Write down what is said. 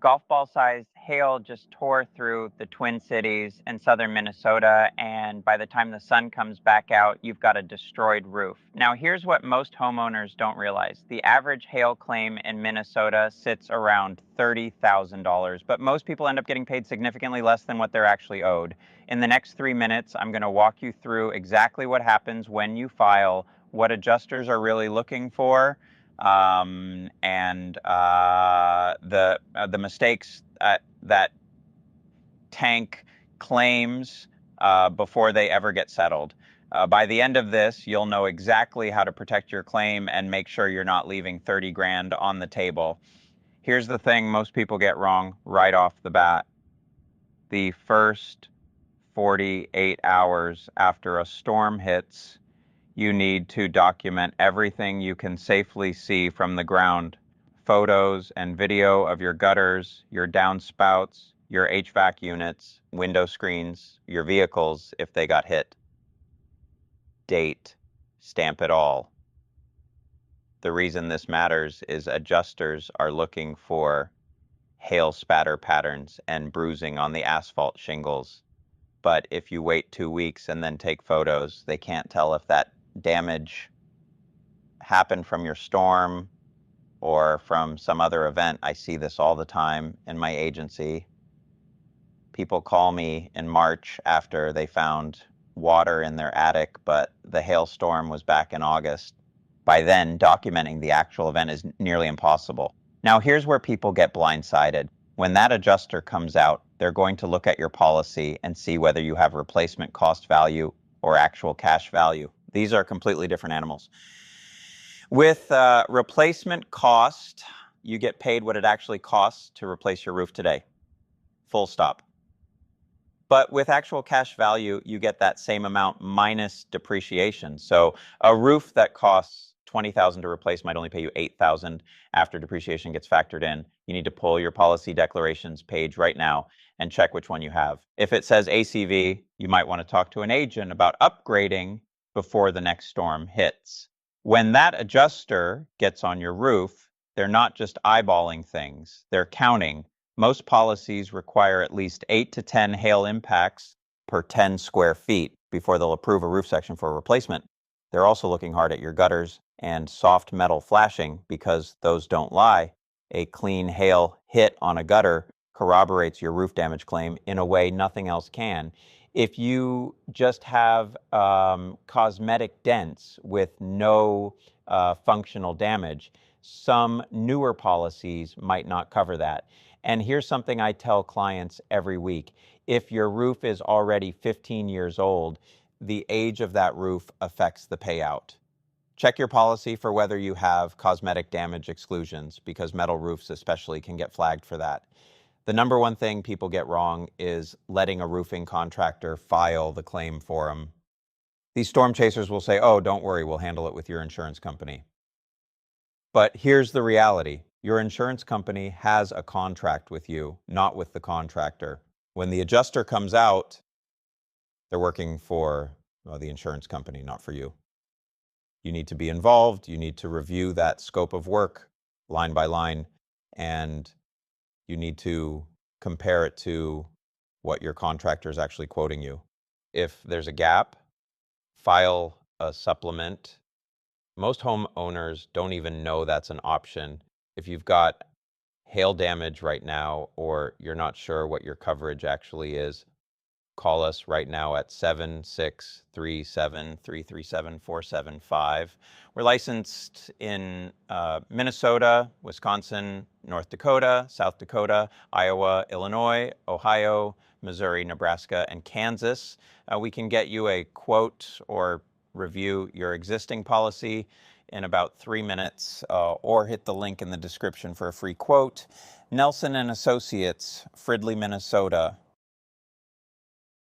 Golf ball sized hail just tore through the Twin Cities and southern Minnesota, and by the time the sun comes back out, you've got a destroyed roof. Now, here's what most homeowners don't realize. The average hail claim in Minnesota sits around $30,000, but most people end up getting paid significantly less than what they're actually owed. In the next 3 minutes, I'm going to walk you through exactly what happens when you file, what adjusters are really looking for, and the mistakes that tank claims before they ever get settled. By the end of this, you'll know exactly how to protect your claim and make sure you're not leaving 30 grand on the table. Here's the thing most people get wrong right off the bat. The first 48 hours after a storm hits, you need to document everything you can safely see from the ground. Photos and video of your gutters, your downspouts, your HVAC units, window screens, your vehicles if they got hit. Date, stamp it all. The reason this matters is adjusters are looking for hail spatter patterns and bruising on the asphalt shingles. But if you wait 2 weeks and then take photos, they can't tell if that damage happened from your storm or from some other event. I see this all the time in my agency. People call me in March after they found water in their attic, but the hailstorm was back in August. By then, documenting the actual event is nearly impossible. Now, here's where people get blindsided. When that adjuster comes out, they're going to look at your policy and see whether you have replacement cost value or actual cash value. These are completely different animals. With replacement cost, you get paid what it actually costs to replace your roof today. Full stop. But with actual cash value, you get that same amount minus depreciation. So a roof that costs $20,000 to replace might only pay you $8,000 after depreciation gets factored in. You need to pull your policy declarations page right now and check which one you have. If it says ACV, you might want to talk to an agent about upgrading before the next storm hits. When that adjuster gets on your roof, they're not just eyeballing things, they're counting. Most policies require at least 8 to 10 hail impacts per 10 square feet before they'll approve a roof section for a replacement. They're also looking hard at your gutters and soft metal flashing because those don't lie. A clean hail hit on a gutter corroborates your roof damage claim in a way nothing else can. If you just have cosmetic dents with no functional damage, some newer policies might not cover that. And here's something I tell clients every week. If your roof is already 15 years old, the age of that roof affects the payout. Check your policy for whether you have cosmetic damage exclusions, because metal roofs especially can get flagged for that. The number one thing people get wrong is letting a roofing contractor file the claim for them. These storm chasers will say, oh, don't worry, we'll handle it with your insurance company. But here's the reality. Your insurance company has a contract with you, not with the contractor. When the adjuster comes out, they're working for the insurance company, not for you. You need to be involved. You need to review that scope of work line by line, and you need to compare it to what your contractor is actually quoting you. If there's a gap, file a supplement. Most homeowners don't even know that's an option. If you've got hail damage right now, or you're not sure what your coverage actually is, call us right now at 7637337-475. We're licensed in Minnesota, Wisconsin, North Dakota, South Dakota, Iowa, Illinois, Ohio, Missouri, Nebraska, and Kansas. We can get you a quote or review your existing policy in about 3 minutes, or hit the link in the description for a free quote. Nelson and Associates, Fridley, Minnesota.